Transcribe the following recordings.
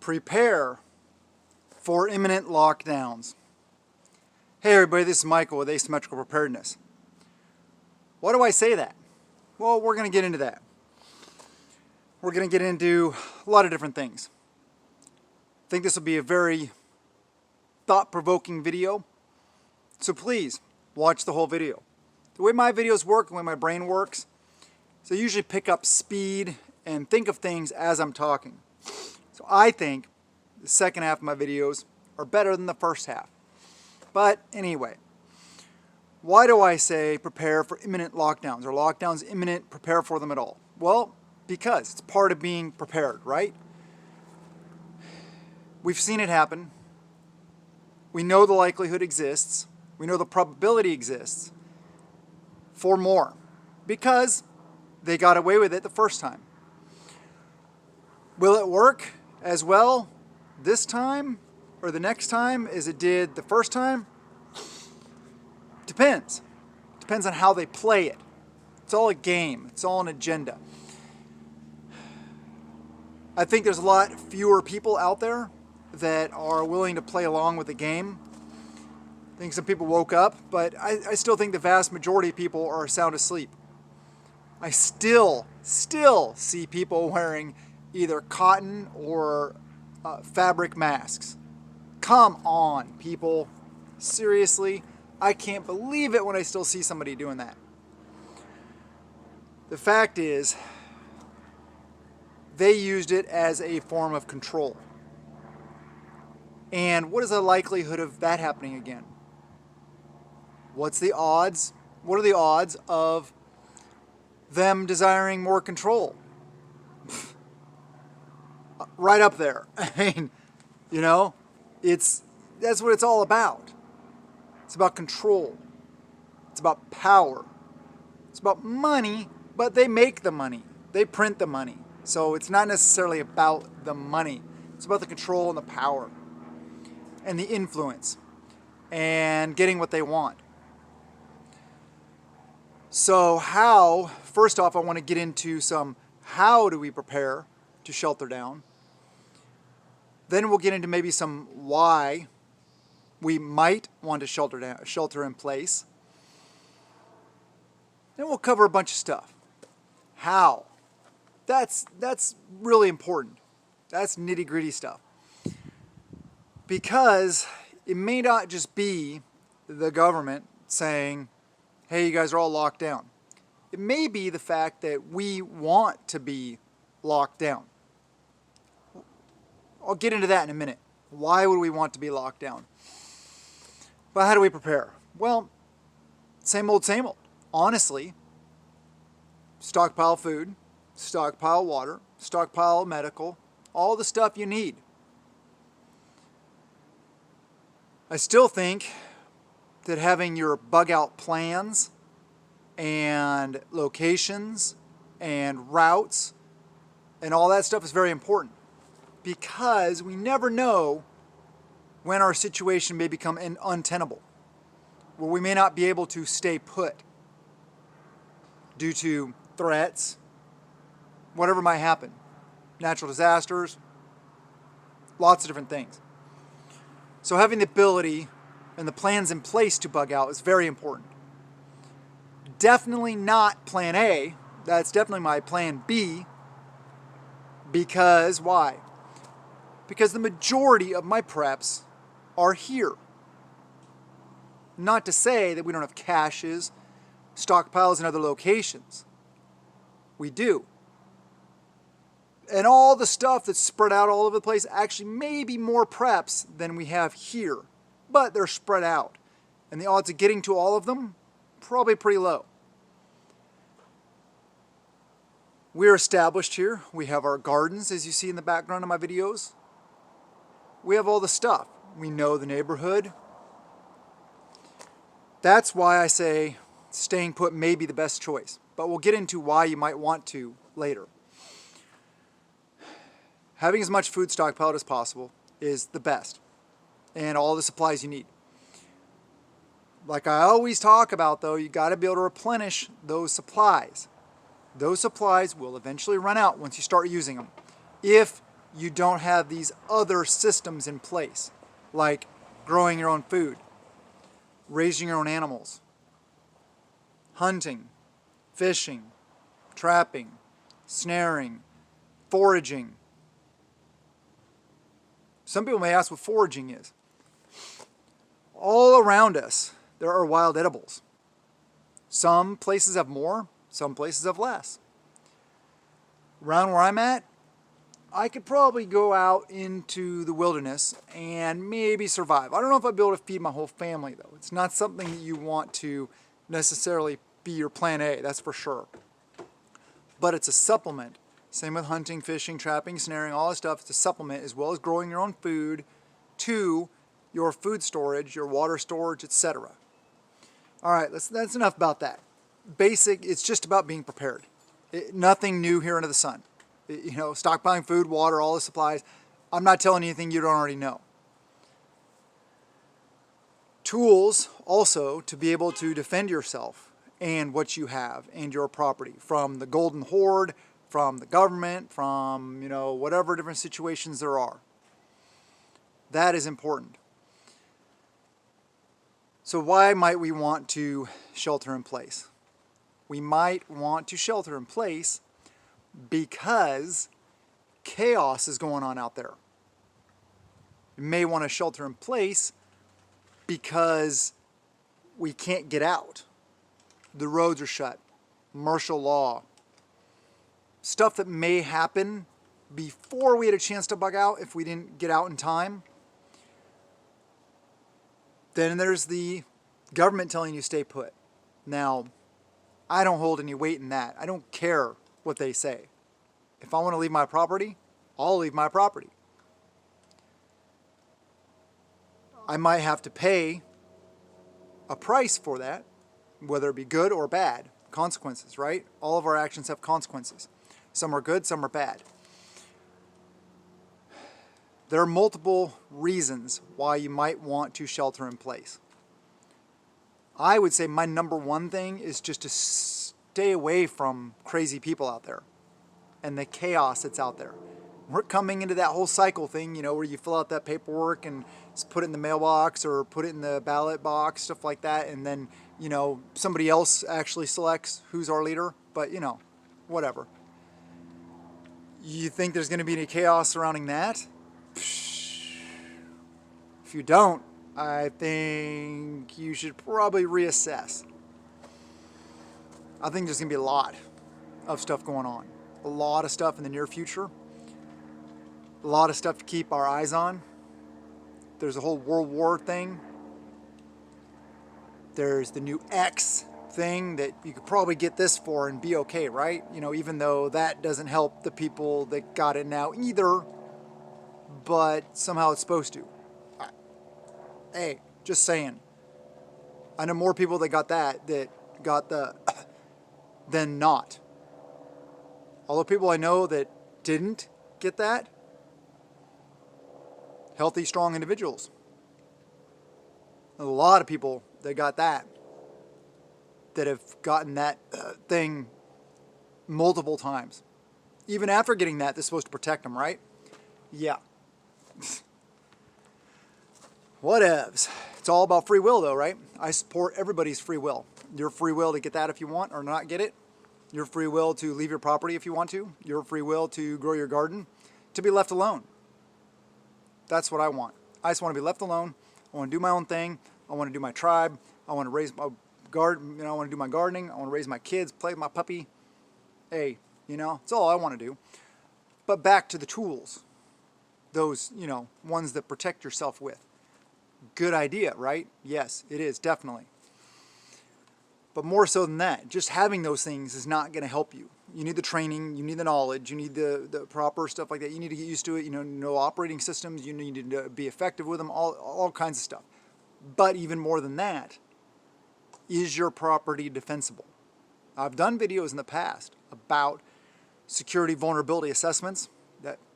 Prepare for imminent lockdowns. Hey everybody, this is Michael with Asymmetrical Preparedness. Why do I say that? Well, we're going to get into that. We're going to get into a lot of different things. I think this will be a very thought-provoking video, so please watch the whole video. The way my videos work, the way my brain works, is I usually pick up speed and think of things as I'm talking. So I think the second half of my videos are better than the first half. But anyway, why do I say prepare for imminent lockdowns? Are lockdowns imminent? Prepare for them at all? Well, because it's part of being prepared, right? We've seen it happen. We know the likelihood exists. We know the probability exists for more because they got away with it the first time. Will it work as well this time or the next time as it did the first time? Depends. Depends on how they play it. It's all a game. It's all an agenda. I think there's a lot fewer people out there that are willing to play along with the game. I think some people woke up, but I still think the vast majority of people are sound asleep. I still see people wearing either cotton or fabric masks. Come on, people. Seriously, I can't believe it when I still see somebody doing that. The fact is, they used it as a form of control. And what is the likelihood of that happening again? What's the odds? What are the odds of them desiring more control? Right up there. I mean, you know, that's what it's all about. It's about control. It's about power. It's about money, but they make the money. They print the money. So it's not necessarily about the money. It's about the control and the power and the influence and getting what they want. So first off, I want to get into how do we prepare to shelter down. Then we'll get into maybe some why we might want to shelter in place. Then we'll cover a bunch of stuff. How? That's really important. That's nitty-gritty stuff. Because it may not just be the government saying, hey, you guys are all locked down. It may be the fact that we want to be locked down. I'll get into that in a minute. Why would we want to be locked down? But how do we prepare? Well, same old, same old. Honestly, stockpile food, stockpile water, stockpile medical, all the stuff you need. I still think that having your bug out plans and locations and routes and all that stuff is very important because we never know when our situation may become untenable, where we may not be able to stay put due to threats, whatever might happen, natural disasters, lots of different things. So having the ability and the plans in place to bug out is very important. Definitely not plan A. That's definitely my plan B. Because why? Because the majority of my preps are here. Not to say that we don't have caches, stockpiles in other locations. We do. And all the stuff that's spread out all over the place actually may be more preps than we have here. But they're spread out. And the odds of getting to all of them, probably pretty low. We're established here. We have our gardens, as you see in the background of my videos. We have all the stuff. We know the neighborhood. That's why I say staying put may be the best choice. But we'll get into why you might want to later. Having as much food stockpiled as possible is the best. And all the supplies you need. Like I always talk about though, you got to be able to replenish those supplies. Those supplies will eventually run out once you start using them. If you don't have these other systems in place, like growing your own food, raising your own animals, hunting, fishing, trapping, snaring, foraging. Some people may ask what foraging is. All around us, there are wild edibles. Some places have more, some places have less. Around where I'm at, I could probably go out into the wilderness and maybe survive. I don't know if I'd be able to feed my whole family, though. It's not something that you want to necessarily be your plan A, that's for sure. But it's a supplement. Same with hunting, fishing, trapping, snaring, all this stuff. It's a supplement, as well as growing your own food to your food storage, your water storage, etc. All right, that's enough about that. Basic, it's just about being prepared. Nothing new here under the sun. Stockpiling food, water, all the supplies. I'm not telling you anything you don't already know. Tools also to be able to defend yourself and what you have and your property from the golden horde, from the government, from, whatever different situations there are. That is important. So why might we want to shelter in place? We might want to shelter in place because chaos is going on out there. You may want to shelter in place because we can't get out. The roads are shut. Martial law. Stuff that may happen before we had a chance to bug out if we didn't get out in time. Then there's the government telling you stay put. Now, I don't hold any weight in that. I don't care what they say. If I want to leave my property, I'll leave my property. I might have to pay a price for that, whether it be good or bad. Consequences, right? All of our actions have consequences. Some are good, some are bad. There are multiple reasons why you might want to shelter in place. I would say my number one thing is just to stay away from crazy people out there and the chaos that's out there. We're coming into that whole cycle thing, where you fill out that paperwork and put it in the mailbox or put it in the ballot box, stuff like that, and then, somebody else actually selects who's our leader, but, whatever. You think there's going to be any chaos surrounding that? If you don't, I think you should probably reassess. I think there's going to be a lot of stuff going on. A lot of stuff in the near future. A lot of stuff to keep our eyes on. There's a whole World War thing. There's the new X thing that you could probably get this for and be okay, right? Even though that doesn't help the people that got it now either, but somehow it's supposed to. Hey, just saying. I know more people that got the than not. All the people I know that didn't get that, healthy, strong individuals. A lot of people that got that have gotten that thing multiple times. Even after getting that, they're supposed to protect them, right? Yeah. Whatevs. It's all about free will, though, right? I support everybody's free will. Your free will to get that if you want or not get it. Your free will to leave your property if you want to. Your free will to grow your garden. To be left alone. That's what I want. I just want to be left alone. I want to do my own thing. I want to do my tribe. I want to raise my garden. I want to do my gardening. I want to raise my kids, play with my puppy. Hey, it's all I want to do. But back to the tools. Those, ones that protect yourself with. Good idea, right? Yes, it is, definitely. But more so than that, just having those things is not going to help you. You need the training, you need the knowledge, you need the proper stuff like that. You need to get used to it, know operating systems, you need to be effective with them, all kinds of stuff. But even more than that, is your property defensible? I've done videos in the past about security vulnerability assessments.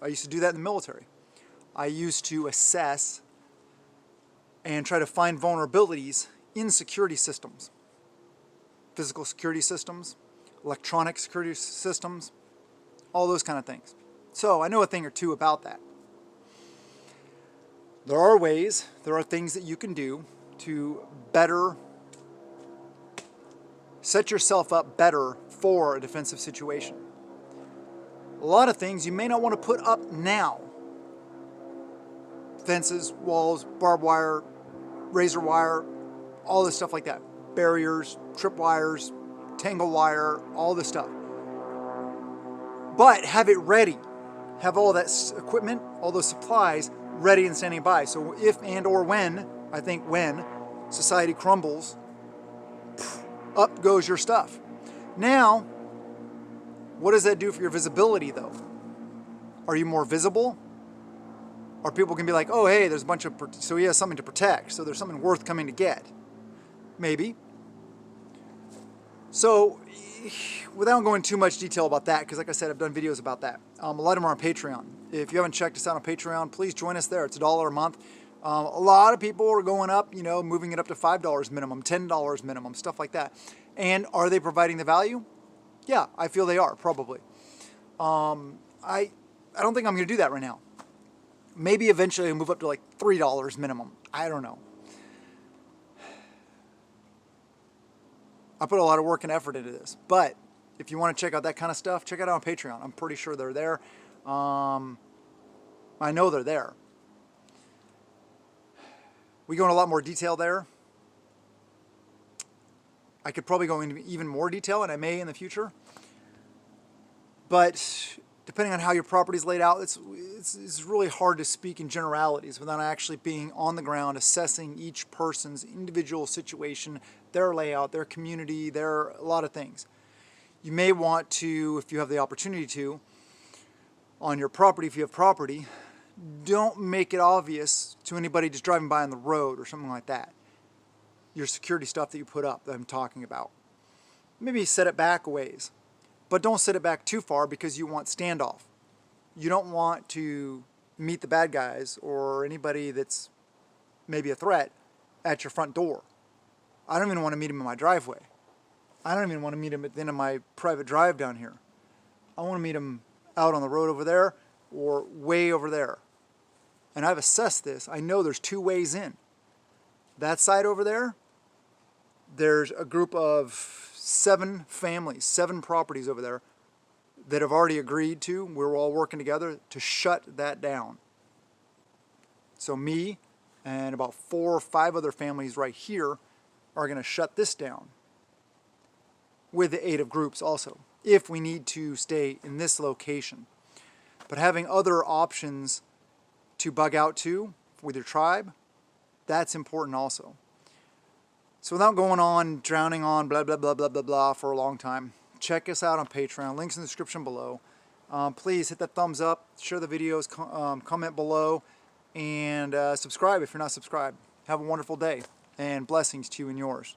I used to do that in the military. I used to assess and try to find vulnerabilities in security systems. Physical security systems, electronic security systems, all those kind of things. So I know a thing or two about that. There are ways, there are things that you can do to better set yourself up better for a defensive situation. A lot of things you may not want to put up now. Fences, walls, barbed wire, razor wire, all this stuff like that. Barriers, tripwires, tangle wire, all this stuff. But have it ready. Have all that equipment, all those supplies ready and standing by. So if and or when, I think when, society crumbles, up goes your stuff. Now, what does that do for your visibility though? Are you more visible? Or people can be like, oh hey, there's a bunch of, so he has something to protect, so there's something worth coming to get. Maybe. So, without going too much detail about that, because like I said, I've done videos about that. A lot of them are on Patreon. If you haven't checked us out on Patreon, please join us there. It's $1 a month. A lot of people are going up, you know, moving it up to $5 minimum, $10 minimum, stuff like that. And are they providing the value? Yeah, I feel they are, probably. I don't think I'm going to do that right now. Maybe eventually I'll move up to like $3 minimum. I don't know. I put a lot of work and effort into this. But if you want to check out that kind of stuff, check it out on Patreon. I'm pretty sure they're there. I know they're there. We go into a lot more detail there. I could probably go into even more detail, and I may in the future. But depending on how your property is laid out, it's really hard to speak in generalities without actually being on the ground, assessing each person's individual situation, their layout, their community, a lot of things. You may want to, if you have the opportunity to, on your property, if you have property, don't make it obvious to anybody just driving by on the road or something like that. Your security stuff that you put up that I'm talking about. Maybe set it back a ways. But don't set it back too far because you want standoff. You don't want to meet the bad guys or anybody that's maybe a threat at your front door. I don't even want to meet them in my driveway. I don't even want to meet them at the end of my private drive down here. I want to meet them out on the road over there or way over there. And I've assessed this. I know there's two ways in. That side over there, there's a group of 7 families, 7 properties over there that have already agreed to, we're all working together to shut that down. So me and about 4 or 5 other families right here are going to shut this down with the aid of groups also, if we need to stay in this location. But having other options to bug out to with your tribe, that's important also. So without going on, drowning on blah, blah, blah, blah, blah, blah for a long time, check us out on Patreon. Links in the description below. Please hit that thumbs up, share the videos, comment below, and subscribe if you're not subscribed. Have a wonderful day, and blessings to you and yours.